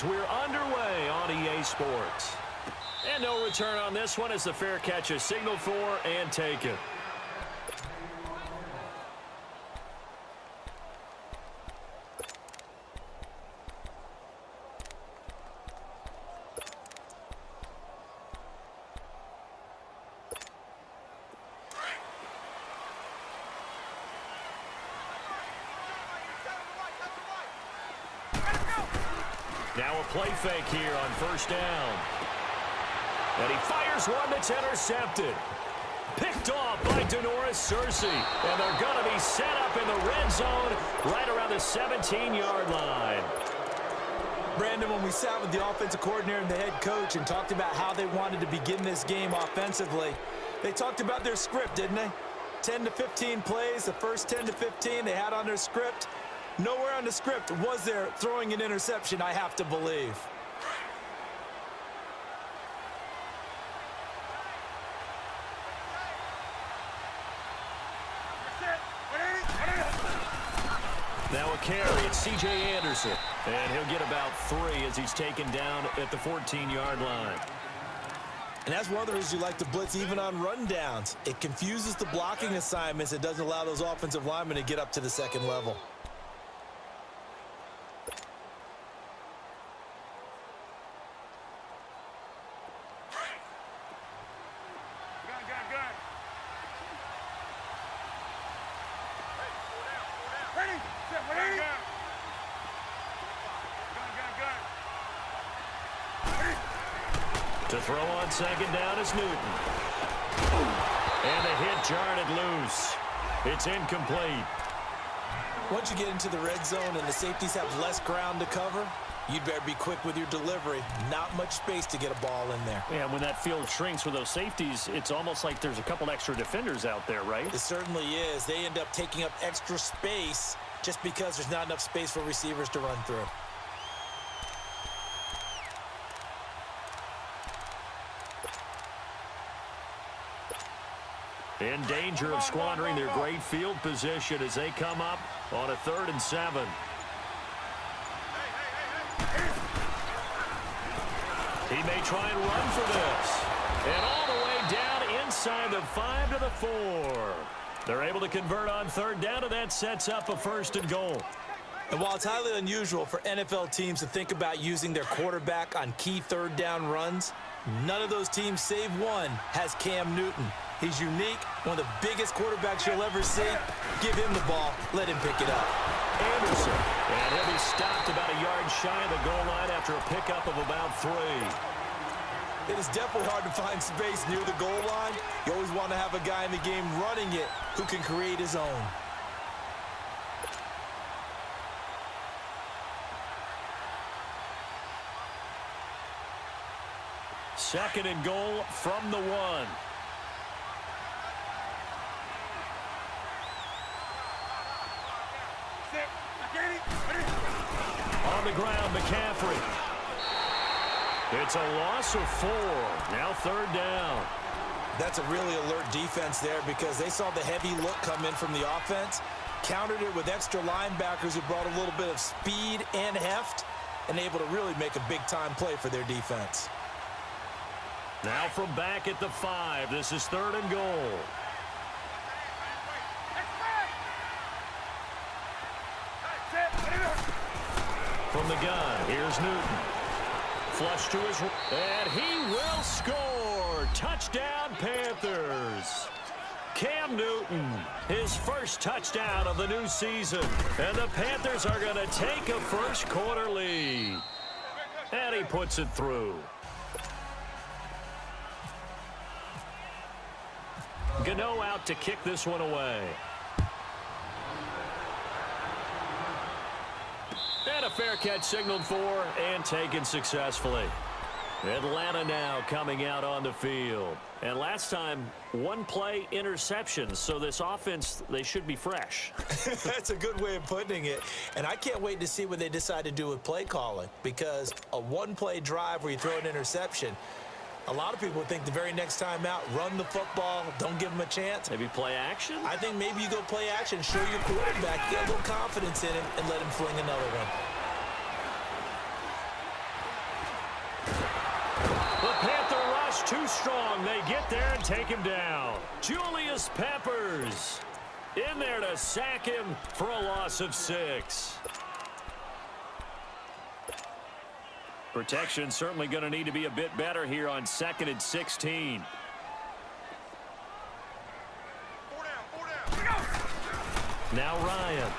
Sports. We're underway on EA Sports. And no return on this one as the fair catch is signaled for and taken. Now a play fake here on first down. And he fires one that's intercepted. Picked off by Denoris Searcy. And they're going to be set up in the red zone right around the 17-yard line. Brandon, when we sat with the offensive coordinator and the head coach and talked about how they wanted to begin this game offensively, they talked about their script, didn't they? 10 to 15 plays, the first 10 to 15 they had on their script. Nowhere on the script was there throwing an interception, I have to believe. Now a carry, it's C.J. Anderson. And he'll get about 3 as he's taken down at the 14-yard line. And that's one of the reasons you like to blitz even on rundowns. It confuses the blocking assignments. It doesn't allow those offensive linemen to get up to the second level. To throw on second down is Newton. And the hit jarred it loose. It's incomplete. Once you get into the red zone and the safeties have less ground to cover, you'd better be quick with your delivery. Not much space to get a ball in there. Yeah, when that field shrinks with those safeties, it's almost like there's a couple extra defenders out there, right? It certainly is. They end up taking up extra space just because there's not enough space for receivers to run through. In danger of squandering their great field position as they come up on a 3rd and 7. He may try and run for this. And all the way down inside the 5 to the 4. They're able to convert on 3rd down, and that sets up a 1st and goal. And while it's highly unusual for NFL teams to think about using their quarterback on key 3rd down runs, none of those teams, save one, has Cam Newton. He's unique, one of the biggest quarterbacks you'll ever see. Give him the ball. Let him pick it up. Anderson. And he'll be stopped about a yard shy of the goal line after a pickup of about 3. It is definitely hard to find space near the goal line. You always want to have a guy in the game running it who can create his own. Second and goal from the 1. On the ground, McCaffrey. It's a loss of 4. Now 3rd down. That's a really alert defense there because they saw the heavy look come in from the offense, countered it with extra linebackers who brought a little bit of speed and heft, and able to really make a big-time play for their defense. Now from back at the 5, this is 3rd and goal. From the gun, here's Newton. Flush to his right, and he will score. Touchdown, Panthers. Cam Newton, his first touchdown of the new season. And the Panthers are going to take a first-quarter lead. And he puts it through. Gano out to kick this one away. And a fair catch signaled for and taken successfully. Atlanta now coming out on the field. And last time, 1 play interception. So this offense, they should be fresh. That's a good way of putting it. And I can't wait to see what they decide to do with play calling. Because a 1-play drive where you throw an interception, a lot of people think the very next time out, run the football, don't give them a chance. Maybe play action? I think maybe you go play action, show your quarterback, get a little confidence in him, and let him fling another one. The Panther rush too strong. They get there and take him down. Julius Peppers in there to sack him for a loss of 6. Protection certainly going to need to be a bit better here on 2nd and 16. Now Ryan.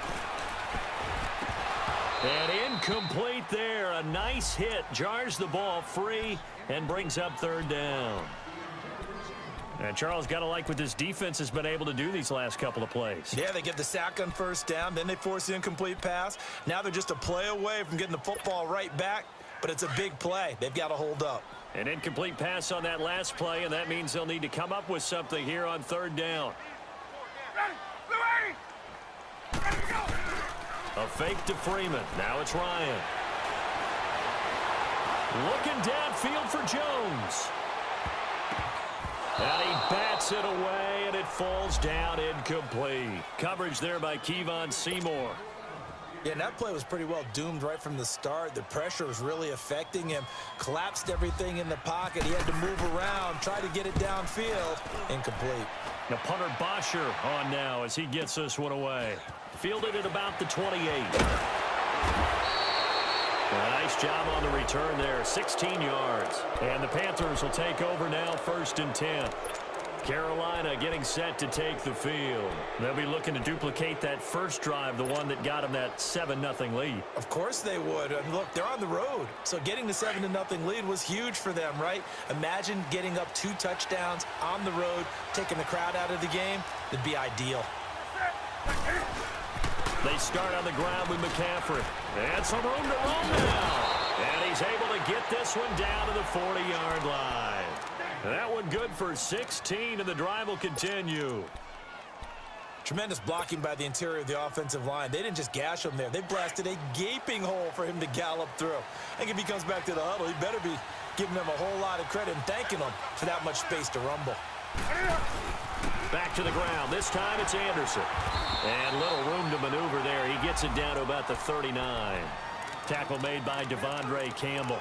And incomplete there. A nice hit. Jars the ball free and brings up 3rd down. And Charles, got to like what this defense has been able to do these last couple of plays. Yeah, they get the sack on 1st down. Then they force the incomplete pass. Now they're just a play away from getting the football right back. But it's a big play. They've got to hold up. An incomplete pass on that last play, and that means they'll need to come up with something here on 3rd down. A fake to Freeman. Now it's Ryan. Looking downfield for Jones. And he bats it away, and it falls down incomplete. Coverage there by Kevon Seymour. Yeah, and that play was pretty well doomed right from the start. The pressure was really affecting him. Collapsed everything in the pocket. He had to move around, try to get it downfield. Incomplete. The punter Bosher on now as he gets this one away. Fielded at about the 28. A nice job on the return there. 16 yards. And the Panthers will take over now 1st and 10. Carolina getting set to take the field. They'll be looking to duplicate that first drive, the one that got them that 7-0 lead. Of course they would. And look, they're on the road. So getting the 7-0 lead was huge for them, right? Imagine getting up 2 touchdowns on the road, taking the crowd out of the game. It'd be ideal. They start on the ground with McCaffrey. And some room to run now. And he's able to get this one down to the 40-yard line. That one good for 16, and the drive will continue. Tremendous blocking by the interior of the offensive line. They didn't just gash him there. They blasted a gaping hole for him to gallop through. I think if he comes back to the huddle, he better be giving them a whole lot of credit and thanking them for that much space to rumble. Back to the ground. This time it's Anderson. And little room to maneuver there. He gets it down to about the 39. Tackle made by Devondre Campbell.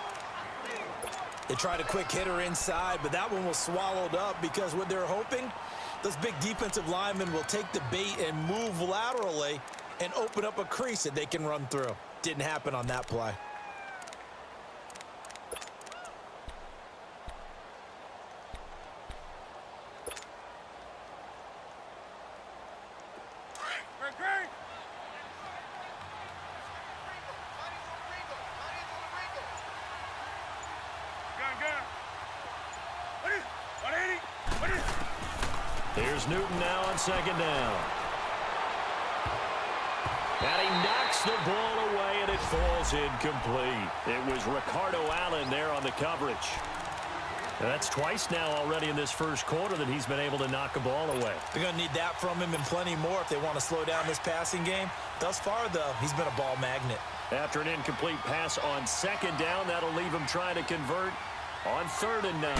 They tried a quick hitter inside, but that one was swallowed up because what they're hoping, those big defensive linemen will take the bait and move laterally and open up a crease that they can run through. Didn't happen on that play. Here's Newton now on 2nd down. And he knocks the ball away, and it falls incomplete. It was Ricardo Allen there on the coverage. And that's twice now already in this first quarter that he's been able to knock a ball away. They're going to need that from him and plenty more if they want to slow down this passing game. Thus far, though, he's been a ball magnet. After an incomplete pass on 2nd down, that'll leave him trying to convert on 3rd and 9.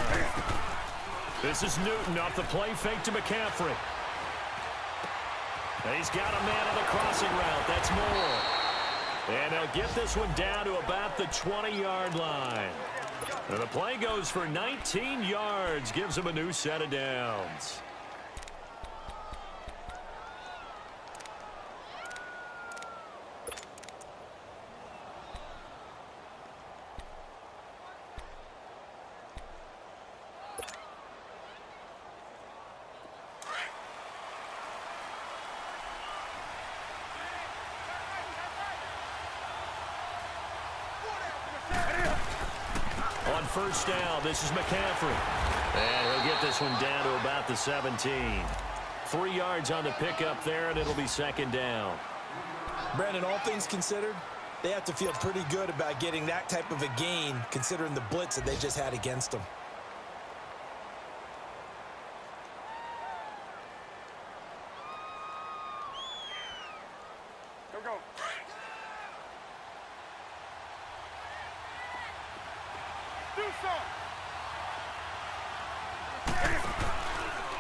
This is Newton off the play fake to McCaffrey. And he's got a man on the crossing route. That's Moore. And they'll get this one down to about the 20-yard line. And the play goes for 19 yards. Gives him a new set of downs. On 1st down, this is McCaffrey. And he'll get this one down to about the 17. 3 yards on the pickup there, and it'll be 2nd down. Brandon, all things considered, they have to feel pretty good about getting that type of a gain, considering the blitz that they just had against them. Go.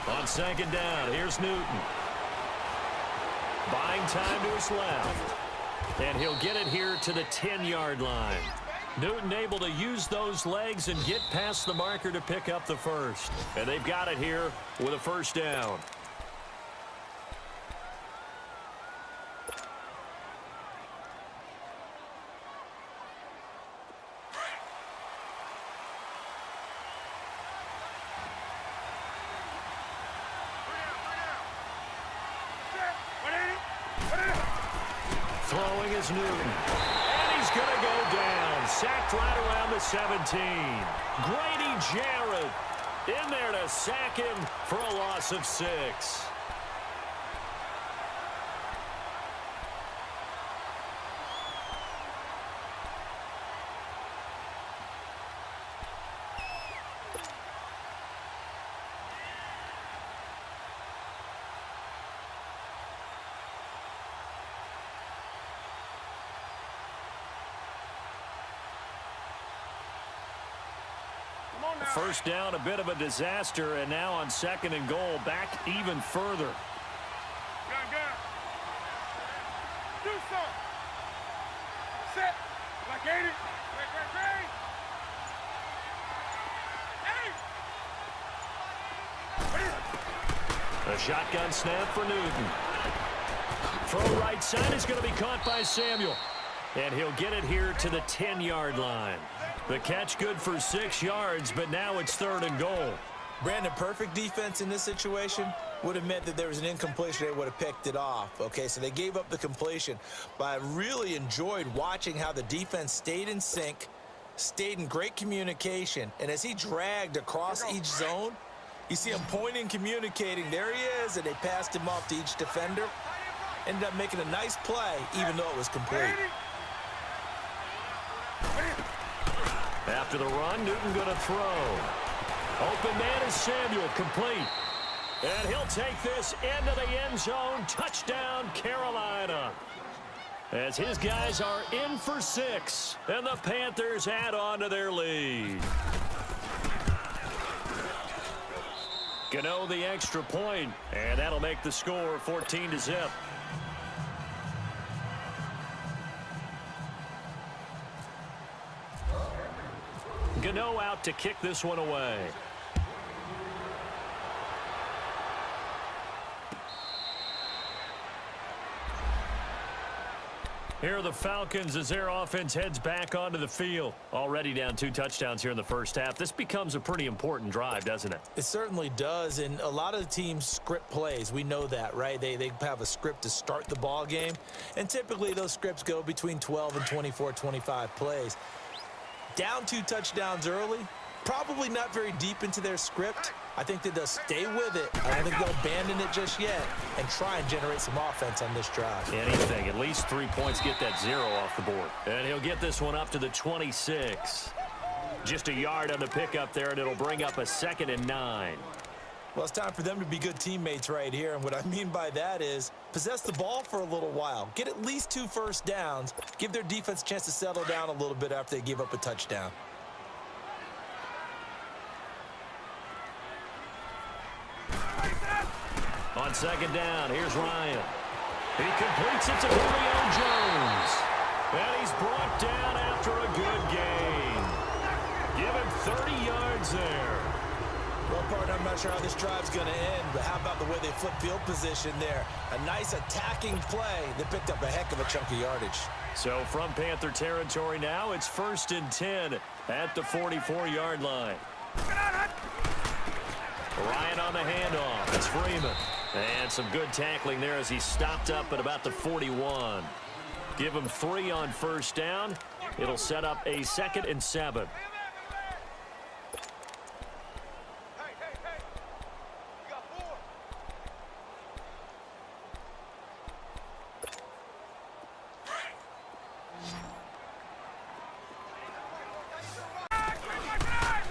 On 2nd down, here's Newton. Buying time to his left. And he'll get it here to the 10-yard line. Newton able to use those legs and get past the marker to pick up the first. And they've got it here with a first down. Throwing is Newton. And he's going to go down. Sacked right around the 17. Grady Jarrett in there to sack him for a loss of 6. First down, a bit of a disaster, and now on 2nd and goal, back even further. Gun. Do something. Set. Like 80. A shotgun snap for Newton. Throw right side is going to be caught by Samuel. And he'll get it here to the 10-yard line. The catch good for 6 yards, but now it's 3rd and goal. Brandon, perfect defense in this situation would have meant that there was an incompletion. They would have picked it off. Okay, so they gave up the completion. But I really enjoyed watching how the defense stayed in sync, stayed in great communication. And as he dragged across each zone, you see him pointing, communicating. There he is, and they passed him off to each defender. Ended up making a nice play, even though it was complete. After the run, Newton going to throw. Open man is Samuel, complete. And he'll take this into the end zone. Touchdown, Carolina. As his guys are in for 6. And the Panthers add on to their lead. Gano the extra point, and that'll make the score 14-0. Gano out to kick this one away. Here are the Falcons as their offense heads back onto the field. Already down 2 touchdowns here in the first half. This becomes a pretty important drive, doesn't it? It certainly does, and a lot of the teams script plays. We know that, right? They have a script to start the ball game, and typically those scripts go between 12 and 24, 25 plays. Down 2 touchdowns early, probably not very deep into their script. I think that they'll stay with it. I don't think they'll abandon it just yet and try and generate some offense on this drive. Anything, at least 3 points, get that 0 off the board. And he'll get this one up to the 26. Just a yard on the pickup there, and it'll bring up a 2nd and 9. Well, it's time for them to be good teammates right here, and what I mean by that is possess the ball for a little while. Get at least 2 first downs. Give their defense a chance to settle down a little bit after they give up a touchdown. On 2nd down, here's Ryan. He completes it to Julio Jones. And he's brought down after a good gain. Give him 30 yards there. Well, partner, I'm not sure how this drive's going to end, but how about the way they flip field position there? A nice attacking play that picked up a heck of a chunk of yardage. So from Panther territory now, it's 1st and 10 at the 44-yard line. Ryan on the handoff. It's Freeman. And some good tackling there as he stopped up at about the 41. Give him 3 on 1st down. It'll set up a 2nd and 7.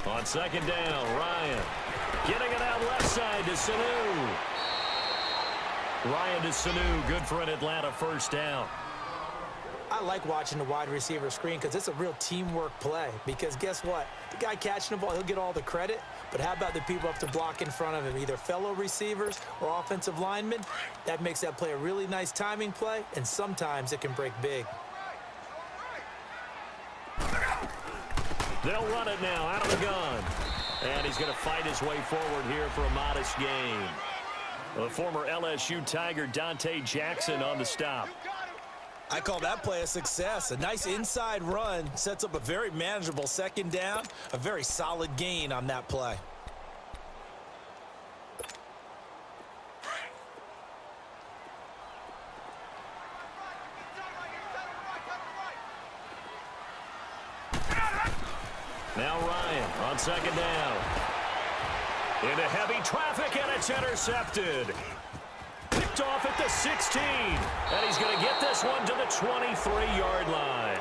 On 2nd down, Ryan getting it out left side to Sanu. Ryan to Sanu, good for an Atlanta 1st down. I like watching the wide receiver screen because it's a real teamwork play. Because guess what? The guy catching the ball, he'll get all the credit. But how about the people up to block in front of him, either fellow receivers or offensive linemen? That makes that play a really nice timing play, and sometimes it can break big. They'll run it now out of the gun. And he's going to fight his way forward here for a modest gain. The former LSU Tiger Dante Jackson on the stop. I call that play a success. A nice inside run sets up a very manageable second down. A very solid gain on that play. Now Ryan on second down. Into heavy traffic, and it's intercepted. Picked off at the 16. And he's going to get this one to the 23-yard line.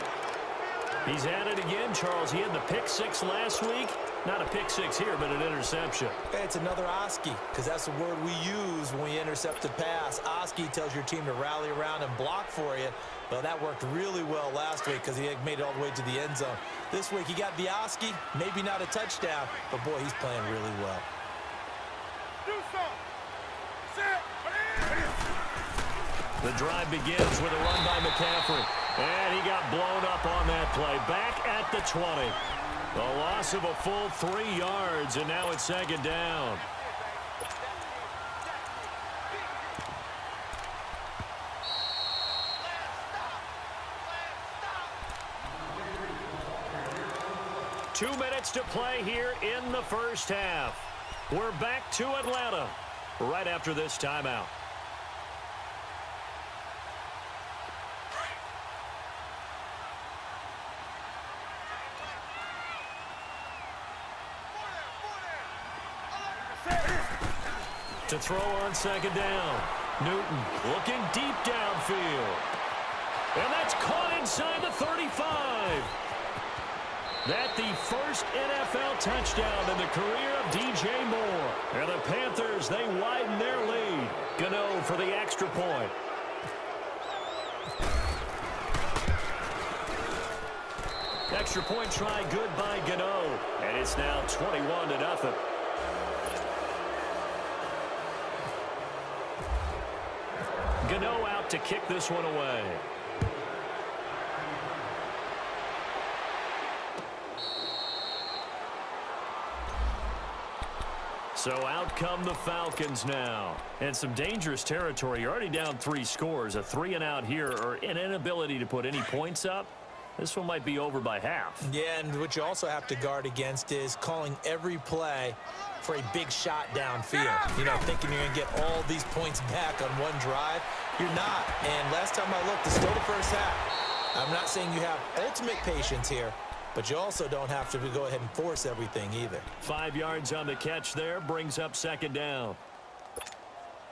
He's at it again, Charles. He had the pick six last week. Not a pick six here, but an interception. Hey, it's another Oski, because that's the word we use when we intercept a pass. Oski tells your team to rally around and block for you. Well, that worked really well last week because he made it all the way to the end zone. This week he got the Oski, maybe not a touchdown, but boy, he's playing really well. Do something. Set. The drive begins with a run by McCaffrey. And he got blown up on that play. Back at the 20. A loss of a full 3 yards, and now it's second down. Two minutes to play here in the first half. We're back to Atlanta right after this timeout. To throw on second down. Newton looking deep downfield. And that's caught inside the 35. That the first NFL touchdown in the career of DJ Moore. And the Panthers, they widen their lead. Gano for the extra point. Extra point try good by Gano. And it's now 21-0. Gano out to kick this one away. So out come the Falcons now. And some dangerous territory. You're already down 3 scores. A 3-and-out here, or an inability to put any points up. This one might be over by half. Yeah, and what you also have to guard against is calling every play for a big shot downfield. You know, thinking you're going to get all these points back on one drive. You're not. And last time I looked, it's still the first half. I'm not saying you have ultimate patience here, but you also don't have to go ahead and force everything either. 5 yards on the catch there, brings up second down.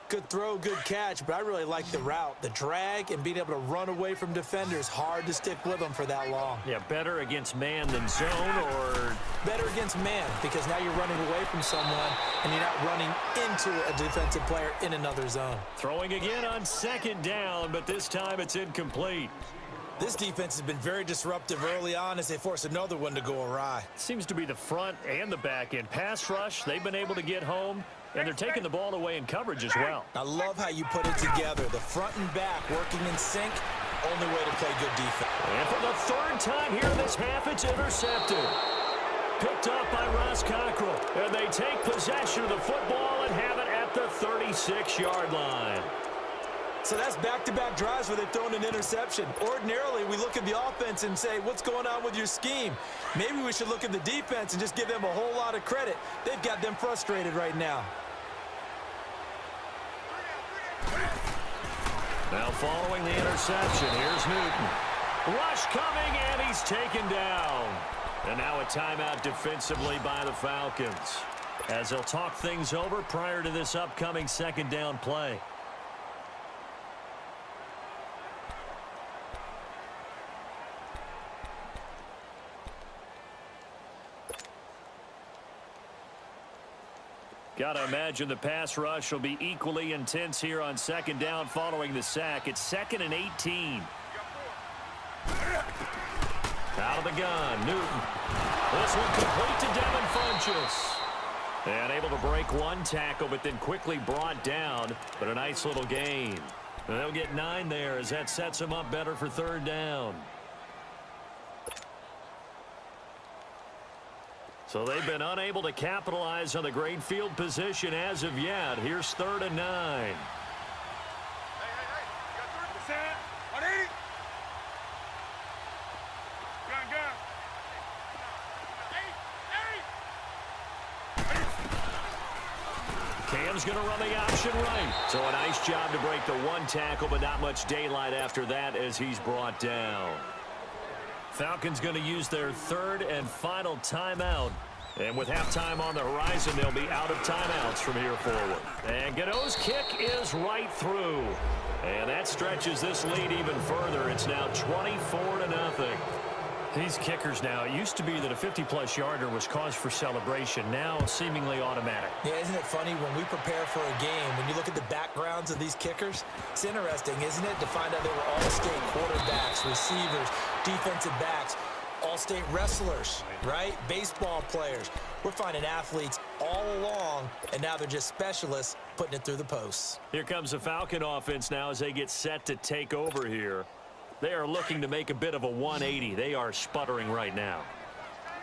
Good throw, good catch, but I really like the route. The drag and being able to run away from defenders. Hard to stick with them for that long. Yeah, better against man than zone, or? Better against man, because now you're running away from someone and you're not running into a defensive player in another zone. Throwing again on second down, but this time it's incomplete. This defense has been very disruptive early on as they force another one to go awry. Seems to be the front and the back end. Pass rush, they've been able to get home, and they're taking the ball away in coverage as well. I love how you put it together. The front and back working in sync. Only way to play good defense. And for the third time here in this half, it's intercepted. Picked up by Ross Cockrell. And they take possession of the football and have it at the 36-yard line. So that's back-to-back drives where they've thrown an interception. Ordinarily, we look at the offense and say, what's going on with your scheme? Maybe we should look at the defense and just give them a whole lot of credit. They've got them frustrated right now. Now following the interception, here's Newton. Rush coming, and he's taken down. And now a timeout defensively by the Falcons, as they'll talk things over prior to this upcoming second down play. Got to imagine the pass rush will be equally intense here on second down following the sack. It's 2nd and 18. Out of the gun, Newton. This one complete to Devin Funchess. And able to break one tackle, but then quickly brought down. But a nice little gain. And they'll get 9 there as that sets them up better for third down. So they've been unable to capitalize on the great field position as of yet. Here's 3rd and 9. Hey, you got 3%. 180. Gun. Cam's going to run the option right. So a nice job to break the one tackle, but not much daylight after that as he's brought down. Falcons going to use their 3rd and final timeout. And with halftime on the horizon, they'll be out of timeouts from here forward. And Gano's kick is right through. And that stretches this lead even further. It's now 24-0. These kickers now, it used to be that a 50-plus yarder was cause for celebration. Now seemingly automatic. Yeah, isn't it funny when we prepare for a game, when you look at the backgrounds of these kickers, it's interesting, isn't it, to find out they were all-state quarterbacks, receivers, defensive backs, all-state wrestlers, right? Baseball players. We're finding athletes all along, and now they're just specialists putting it through the posts. Here comes the Falcon offense now as they get set to take over here. They are looking to make a bit of a 180. They are sputtering right now.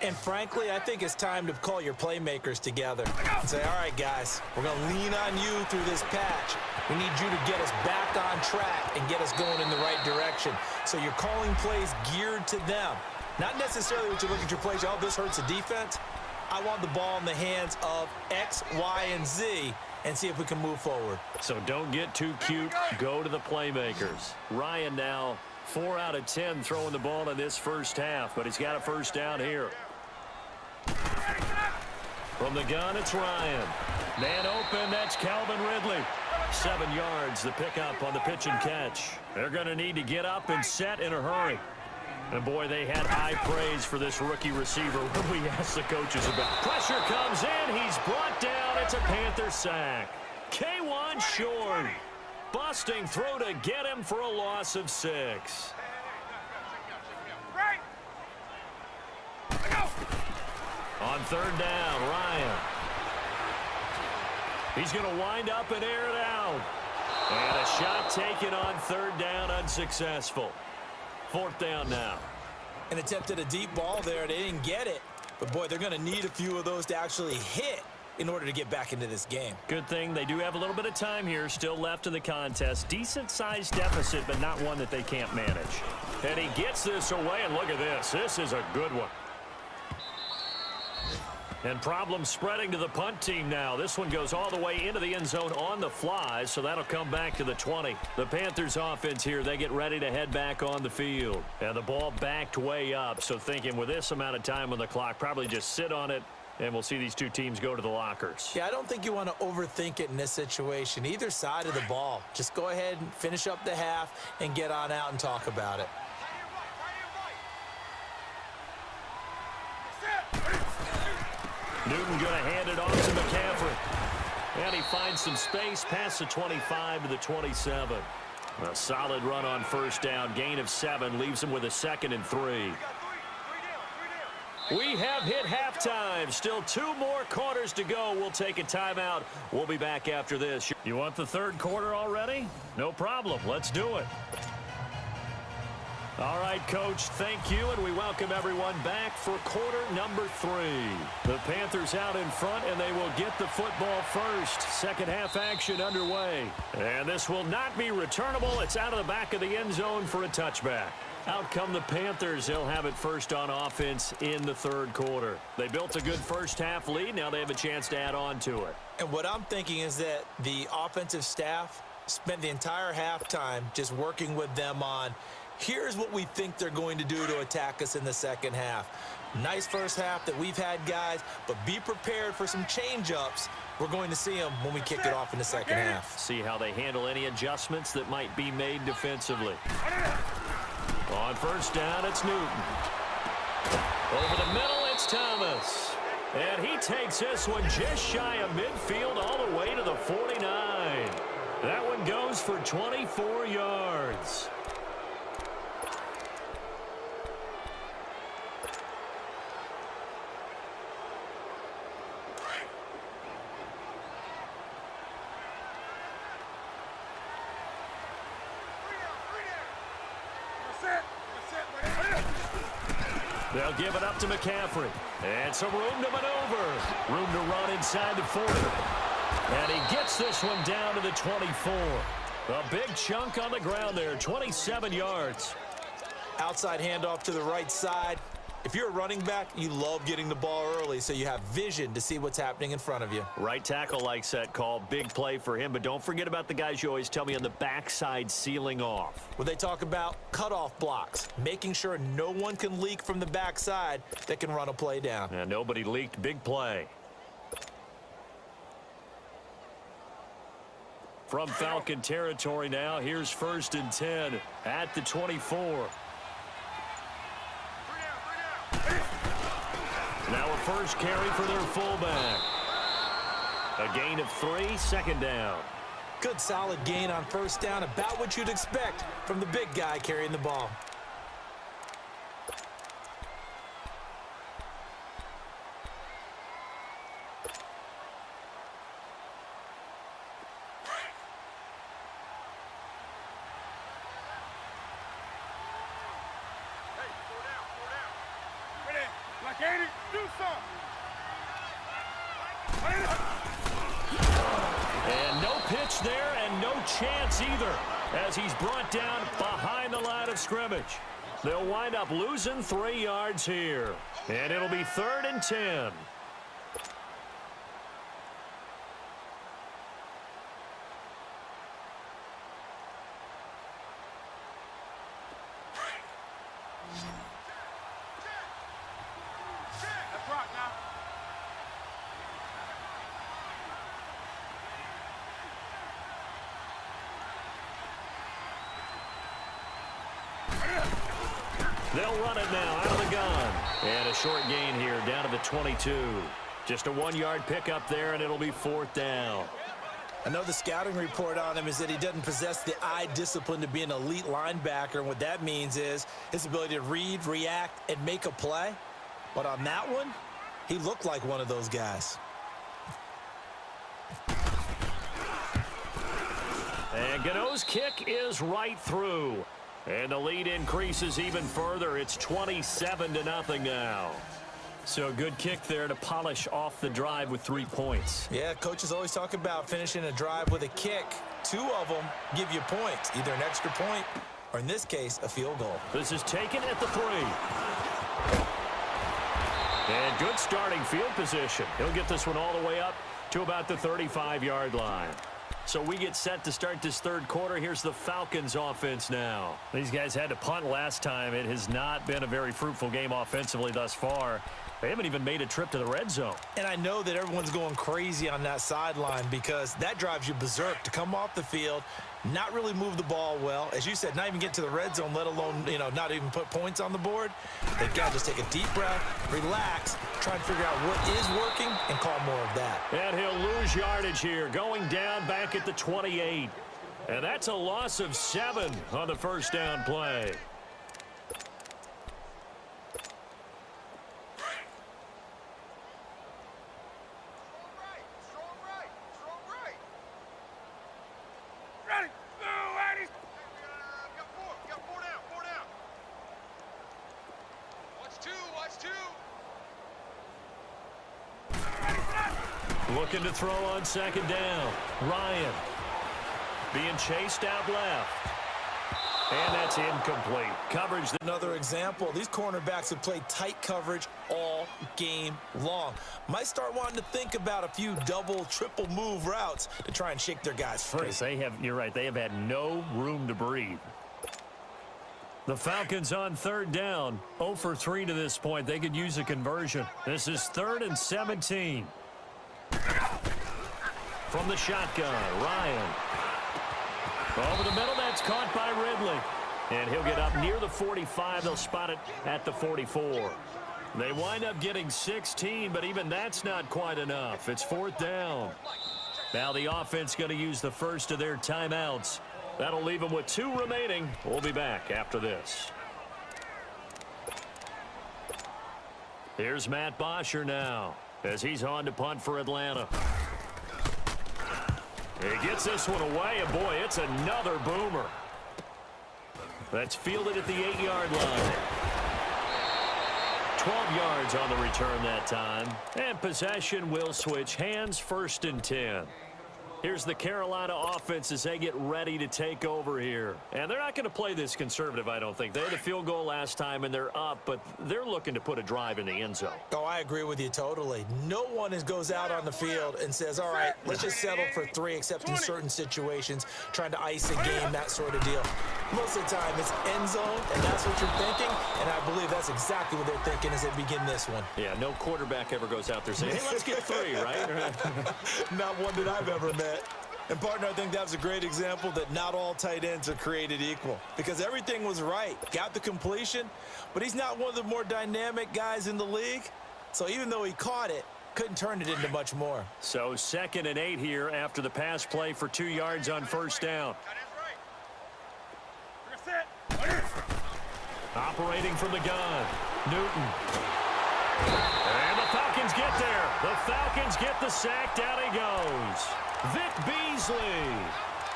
And frankly, I think it's time to call your playmakers together and say, all right, guys, we're going to lean on you through this patch. We need you to get us back on track and get us going in the right direction. So you're calling plays geared to them. Not necessarily when you look at your plays, oh, this hurts the defense. I want the ball in the hands of X, Y, and Z and see if we can move forward. So don't get too cute. Go to the playmakers. Ryan now 4 out of 10 throwing the ball in this first half, but he's got a first down here. From the gun, it's Ryan. Man open, that's Calvin Ridley. 7 yards, the pickup on the pitch and catch. They're going to need to get up and set in a hurry. And boy, they had high praise for this rookie receiver when we asked the coaches about. Pressure comes in, he's brought down. It's a Panther sack. K1 short. Busting through to get him for a loss of 6. Right. On 3rd down, Ryan. He's going to wind up and air it out. And a shot taken on 3rd down, unsuccessful. 4th down now. An attempt at a deep ball there. They didn't get it. But, boy, they're going to need a few of those to actually hit in order to get back into this game. Good thing they do have a little bit of time here still left in the contest. Decent-sized deficit, but not one that they can't manage. And he gets this away, and look at this. This is a good one. And problems spreading to the punt team now. This one goes all the way into the end zone on the fly, so that'll come back to the 20. The Panthers offense here, they get ready to head back on the field. And the ball backed way up, so thinking with this amount of time on the clock, probably just sit on it, and we'll see these two teams go to the lockers. Yeah, I don't think you want to overthink it in this situation. Either side of the ball. Just go ahead and finish up the half and get on out and talk about it. Newton going to hand it off to McCaffrey. And he finds some space past the 25 to the 27. A solid run on 1st down. Gain of 7 leaves him with a 2nd and 3. We have hit halftime. Still 2 more quarters to go. We'll take a timeout. We'll be back after this. You want the 3rd quarter already? No problem. Let's do it. All right, Coach, thank you, and we welcome everyone back for quarter number 3. The Panthers out in front, and they will get the football first. Second half action underway. And this will not be returnable. It's out of the back of the end zone for a touchback. Out come the Panthers. They'll have it first on offense in the 3rd quarter. They built a good first half lead. Now they have a chance to add on to it. And what I'm thinking is that the offensive staff spent the entire halftime just working with them on, here's what we think they're going to do to attack us in the second half. Nice first half that we've had, guys, but be prepared for some change-ups. We're going to see them when we kick it off in the second half. See how they handle any adjustments that might be made defensively. On 1st down, it's Newton. Over the middle, it's Thomas. And he takes this one just shy of midfield all the way to the 49. That one goes for 24 yards. They'll give it up to McCaffrey. And some room to maneuver. Room to run inside the 40. And he gets this one down to the 24. A big chunk on the ground there, 27 yards. Outside handoff to the right side. If you're a running back, you love getting the ball early so you have vision to see what's happening in front of you. Right tackle likes that call. Big play for him. But don't forget about the guys you always tell me on the backside sealing off. When they talk about cutoff blocks, making sure no one can leak from the backside that can run a play down. And nobody leaked. Big play. From Falcon territory now, here's 1st and 10 at the 24. Now a first carry for their fullback. A gain of 3, 2nd down. Good solid gain on 1st down, about what you'd expect from the big guy carrying the ball. And no pitch there and no chance either as he's brought down behind the line of scrimmage. They'll wind up losing 3 yards here. And it'll be 3rd and 10. They'll run it now out of the gun. And a short gain here down to the 22. Just a 1-yard pickup there, and it'll be 4th down. I know the scouting report on him is that he doesn't possess the eye discipline to be an elite linebacker. And what that means is his ability to read, react, and make a play. But on that one, he looked like one of those guys. And Gano's kick is right through. And the lead increases even further. It's 27-0 now. So a good kick there to polish off the drive with 3 points. Yeah, coaches always talk about finishing a drive with a kick. 2 of them give you points, either an extra point or, in this case, a field goal. This is taken at the 3. And good starting field position. He'll get this one all the way up to about the 35-yard line. So we get set to start this 3rd quarter. Here's the Falcons offense now. These guys had to punt last time. It has not been a very fruitful game offensively thus far. They haven't even made a trip to the red zone. And I know that everyone's going crazy on that sideline because that drives you berserk to come off the field, not really move the ball well. As you said, not even get to the red zone, let alone, not even put points on the board. They've got to just take a deep breath, relax, try and figure out what is working and call more of that. And he'll lose yardage here, going down back at the 28. And that's a loss of 7 on the 1st down play. Looking to throw on 2nd down. Ryan being chased out left. And that's incomplete. Coverage. Another example, these cornerbacks have played tight coverage all game long. Might start wanting to think about a few double, triple move routes to try and shake their guys free. You're right, they have had no room to breathe. The Falcons on 3rd down. 0 for 3 to this point. They could use a conversion. This is 3rd and 17. From the shotgun, Ryan. Over the middle, that's caught by Ridley. And he'll get up near the 45. They'll spot it at the 44. They wind up getting 16, but even that's not quite enough. It's 4th down. Now the offense going to use the first of their timeouts. That'll leave them with 2 remaining. We'll be back after this. Here's Matt Bosher now as he's on to punt for Atlanta. He gets this one away, and boy, it's another boomer. That's fielded at the 8-yard line. 12 yards on the return that time. And possession will switch hands, 1st and 10. Here's the Carolina offense as they get ready to take over here. And they're not going to play this conservative, I don't think. They had a field goal last time, and they're up, but they're looking to put a drive in the end zone. Oh, I agree with you totally. No one goes out on the field and says, all right, let's just settle for 3, except in certain situations, trying to ice a game, that sort of deal. Most of the time, it's end zone, and that's what you're thinking, and I believe that's exactly what they're thinking as they begin this one. Yeah, no quarterback ever goes out there saying, hey, let's get 3, right? Not one that I've ever met. And, partner, I think that was a great example that not all tight ends are created equal, because everything was right. Got the completion, but he's not one of the more dynamic guys in the league. So even though he caught it, couldn't turn it into much more. So 2nd and 8 here after the pass play for 2 yards on 1st down. Operating from the gun, Newton. And the Falcons get there. The Falcons get the sack. Down he goes. Vic Beasley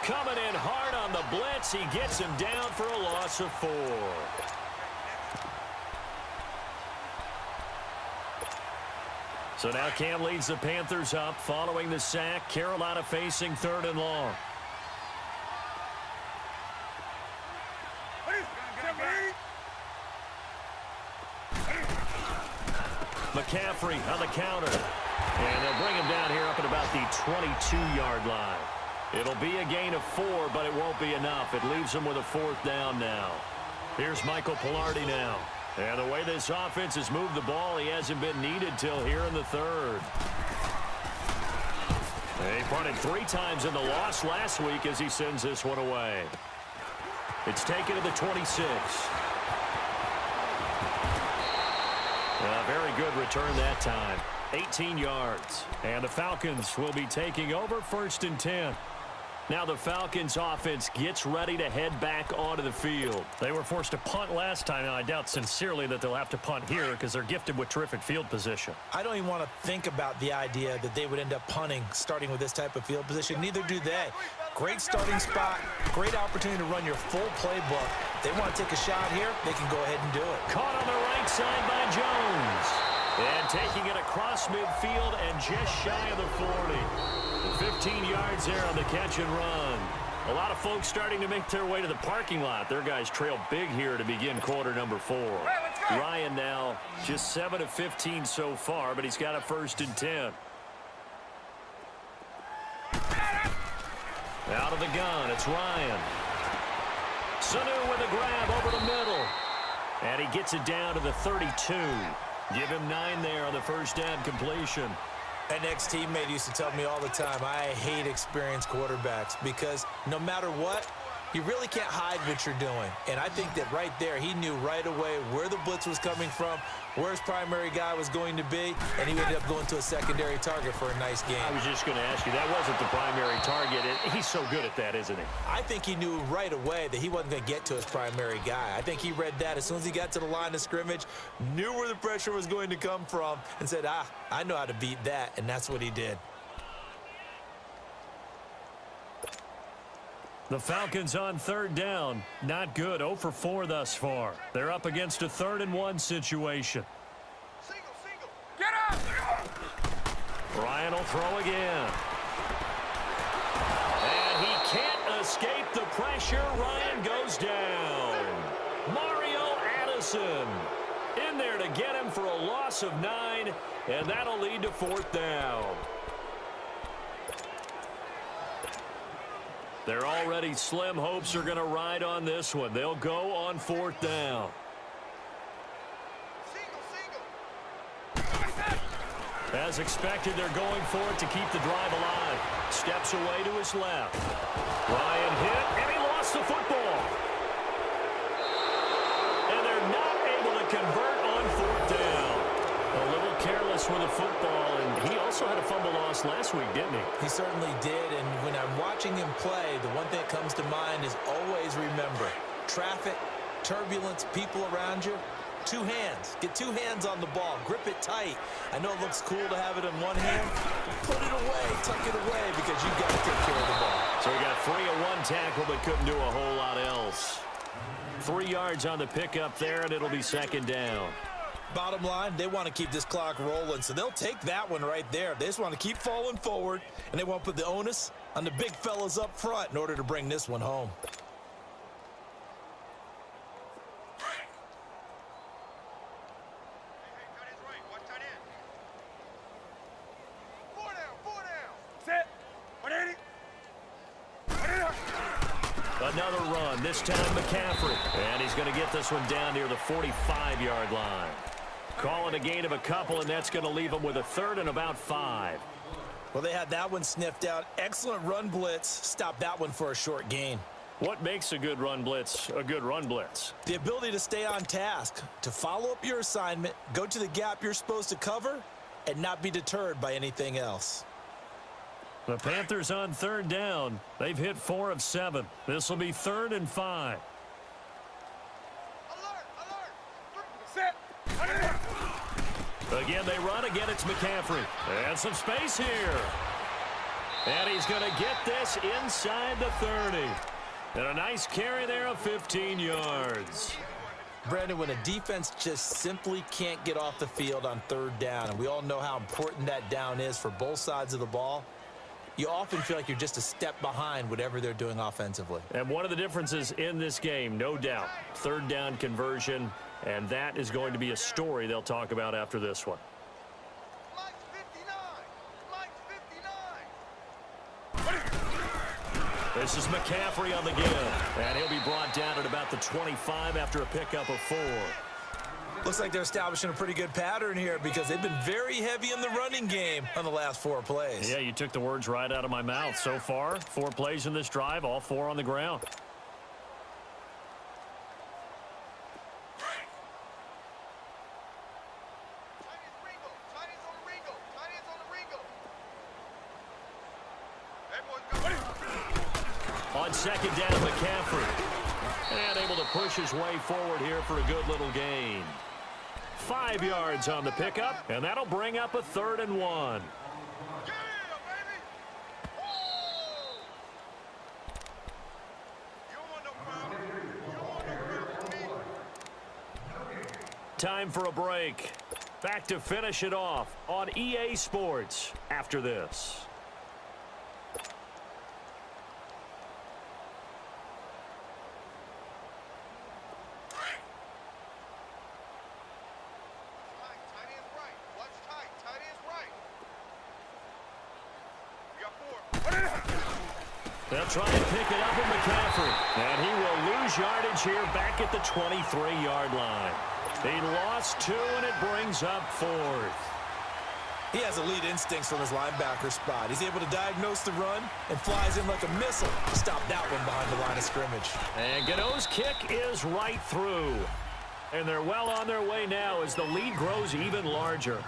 coming in hard on the blitz. He gets him down for a loss of 4. So now Cam leads the Panthers up following the sack. Carolina facing 3rd and long. McCaffrey on the counter. And they'll bring him down here up at about the 22-yard line. It'll be a gain of 4, but it won't be enough. It leaves them with a 4th down now. Here's Michael Pilardi now. And the way this offense has moved the ball, he hasn't been needed till here in the 3rd. He punted 3 times in the loss last week as he sends this one away. It's taken to the 26. A very good return that time. 18 yards. And the Falcons will be taking over 1st and 10. Now the Falcons offense gets ready to head back onto the field. They were forced to punt last time, and I doubt sincerely that they'll have to punt here because they're gifted with terrific field position. I don't even want to think about the idea that they would end up punting starting with this type of field position. Neither do they. Great starting spot, great opportunity to run your full playbook. If they want to take a shot here, they can go ahead and do it. Caught on the right side by Jones. And taking it across midfield and just shy of the 40. 15 yards there on the catch and run. A lot of folks starting to make their way to the parking lot. Their guys trail big here to begin quarter number 4. Ryan now just 7 of 15 so far, but he's got a 1st and 10. Out of the gun, it's Ryan. Sanu with a grab over the middle. And he gets it down to the 32. Give him 9 there on the 1st down completion. An ex-teammate used to tell me all the time, I hate experienced quarterbacks because no matter what, you really can't hide what you're doing. And I think that right there, he knew right away where the blitz was coming from, where his primary guy was going to be, and he ended up going to a secondary target for a nice game. I was just going to ask you, that wasn't the primary target. He's so good at that, isn't he? I think he knew right away that he wasn't going to get to his primary guy. I think he read that as soon as he got to the line of scrimmage, knew where the pressure was going to come from, and said, I know how to beat that, and that's what he did. The Falcons on 3rd down. Not good. 0 for 4 thus far. They're up against a 3rd and 1 situation. Single. Get up! Ryan will throw again. And he can't escape the pressure. Ryan goes down. Mario Addison in there to get him for a loss of 9, and that'll lead to 4th down. Their already slim hopes are going to ride on this one. They'll go on 4th down. As expected, they're going for it to keep the drive alive. Steps away to his left. Ryan hit, and he lost the football. And they're not able to convert on 4th down. A little careless with the football, and he also had a fumble loss last week, didn't he? He certainly did, and when I'm watching him play, the one thing that comes to mind is always remember, traffic, turbulence, people around you, 2 hands. Get 2 hands on the ball. Grip it tight. I know it looks cool to have it in one hand. Put it away, tuck it away, because you've got to take care of the ball. So he got 3 of 1 tackle, but couldn't do a whole lot else. 3 yards on the pickup there, and it'll be 2nd down. Bottom line, they want to keep this clock rolling, so they'll take that one right there. They just want to keep falling forward, and they want to put the onus on the big fellas up front in order to bring this one home. Another run, this time McCaffrey. And he's going to get this one down near the 45-yard line. Call it a gain of a couple, and that's going to leave them with a third and about 5. Well, they had that one sniffed out. Excellent run blitz. Stop that one for a short gain. What makes a good run blitz a good run blitz? The ability to stay on task, to follow up your assignment, go to the gap you're supposed to cover, and not be deterred by anything else. The Panthers on third down. They've hit 4 of 7. This will be 3rd and 5. Again, they run. Again, it's McCaffrey. And some space here. And he's going to get this inside the 30. And a nice carry there of 15 yards. Brandon, when a defense just simply can't get off the field on third down, and we all know how important that down is for both sides of the ball, you often feel like you're just a step behind whatever they're doing offensively. And one of the differences in this game, no doubt, third down conversion, and that is going to be a story they'll talk about after this one. This is McCaffrey on the give, and he'll be brought down at about the 25 after a pickup of 4. Looks like they're establishing a pretty good pattern here because they've been very heavy in the running game on the last 4 plays. Yeah, you took the words right out of my mouth. So far, 4 plays in this drive, all 4 on the ground. On second down, McCaffrey. And able to push his way forward here for a good little gain. 5 yards on the pickup, and that'll bring up a 3rd and 1. Time for a break. Back to finish it off on EA Sports after this. They'll try and pick it up with McCaffrey. And he will lose yardage here back at the 23-yard line. He lost 2, and it brings up 4th. He has elite instincts from his linebacker spot. He's able to diagnose the run and flies in like a missile to stop that one behind the line of scrimmage. And Gano's kick is right through. And they're well on their way now as the lead grows even larger.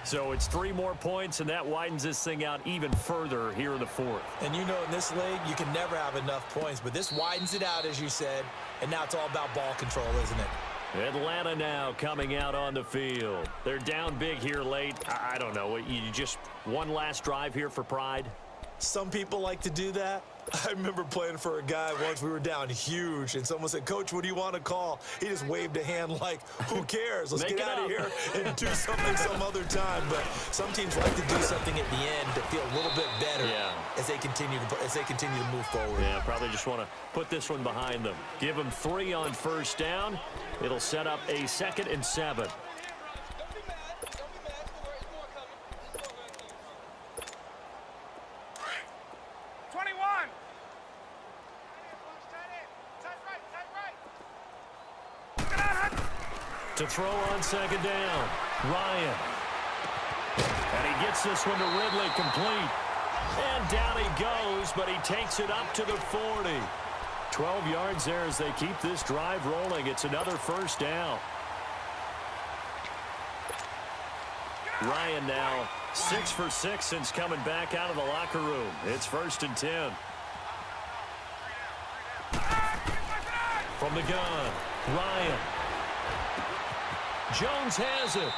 So it's 3 more points, and that widens this thing out even further here in the 4th. And you know, in this league, you can never have enough points, but this widens it out, as you said, and now it's all about ball control, isn't it? Atlanta now coming out on the field. They're down big here late. I don't know. You just one last drive here for pride? Some people like to do that. I remember playing for a guy once. We were down huge, and someone said, "Coach, what do you want to call?" He just waved a hand like, "Who cares? Let's get out of here and do something some other time." But some teams like to do something at the end to feel a little bit better as they continue to move forward. Yeah, probably just want to put this one behind them. Give them 3 on first down. It'll set up a 2nd and 7. To throw on second down, Ryan. And he gets this one to Ridley complete. And down he goes, but he takes it up to the 40. 12 yards there as they keep this drive rolling. It's another first down. Ryan now 6 for 6 since coming back out of the locker room. It's 1st and 10. From the gun, Ryan. Jones has it.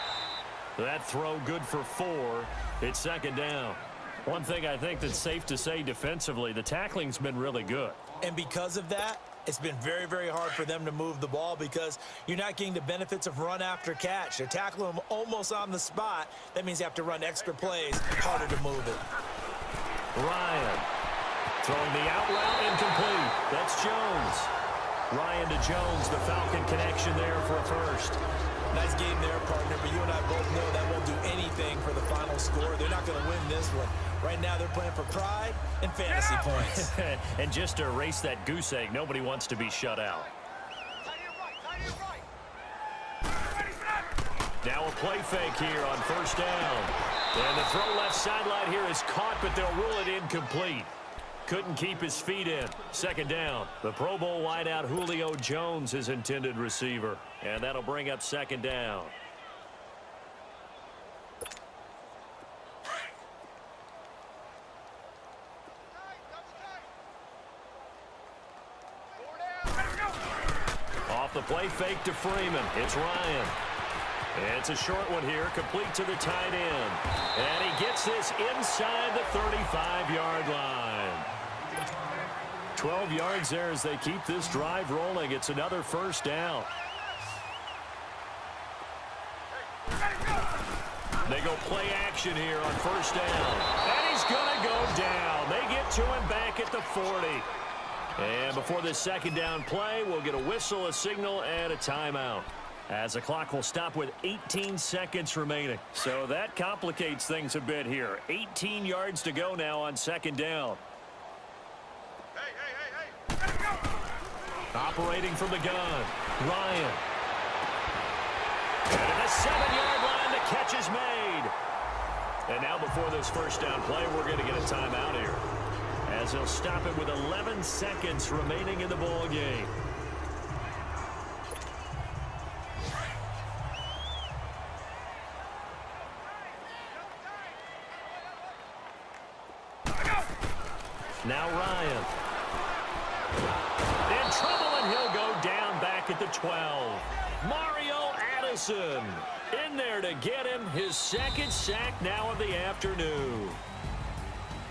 That throw good for 4. It's 2nd down. One thing I think that's safe to say defensively, the tackling's been really good. And because of that, It's been very, very hard for them to move the ball because you're not getting the benefits of run after catch. They're tackling them almost on the spot. That means you have to run extra plays, harder to move it. Ryan throwing the out route incomplete. That's Jones. Ryan to Jones, the Falcon connection there for a first. Nice game there, partner, but you and I both know that won't do anything for the final score. They're not going to win this one. Right now, they're playing for pride and fantasy points. And just to erase that goose egg, nobody wants to be shut out. Now a play fake here on first down. And the throw left sideline here is caught, but they'll rule it incomplete. Couldn't keep his feet in. Second down. The Pro Bowl wideout Julio Jones, his intended receiver. And that'll bring up second down. Off the play fake to Freeman. It's Ryan. It's a short one here, complete to the tight end. And he gets this inside the 35-yard line. 12 yards there as they keep this drive rolling. It's another first down. They go play action here on first down. And he's going to go down. They get to him back at the 40. And before this second down play, we'll get a whistle, a signal, and a timeout, as the clock will stop with 18 seconds remaining. So that complicates things a bit here. 18 yards to go now on second down. Operating from the gun, Ryan. And at the 7-yard line, the catch is made. And now before this first down play, we're going to get a timeout here, as he'll stop it with 11 seconds remaining in the ball game. Now Ryan. In trouble, and he'll go down back at the 12. Mario Addison in there to get him his second sack now of the afternoon.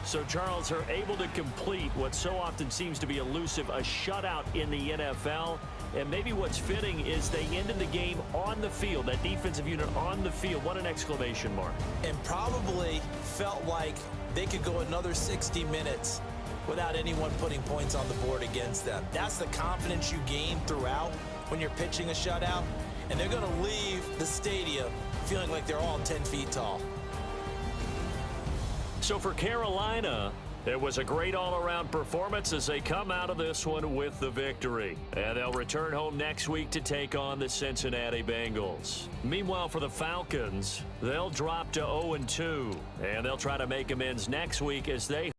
So, Charles, are able to complete what so often seems to be elusive, a shutout in the NFL. And maybe what's fitting is they ended the game on the field, that defensive unit on the field. What an exclamation mark. And probably felt like they could go another 60 minutes without anyone putting points on the board against them. That's the confidence you gain throughout when you're pitching a shutout. And they're going to leave the stadium feeling like they're all 10 feet tall. So for Carolina, it was a great all-around performance as they come out of this one with the victory. And they'll return home next week to take on the Cincinnati Bengals. Meanwhile, for the Falcons, they'll drop to 0-2, and they'll try to make amends next week as they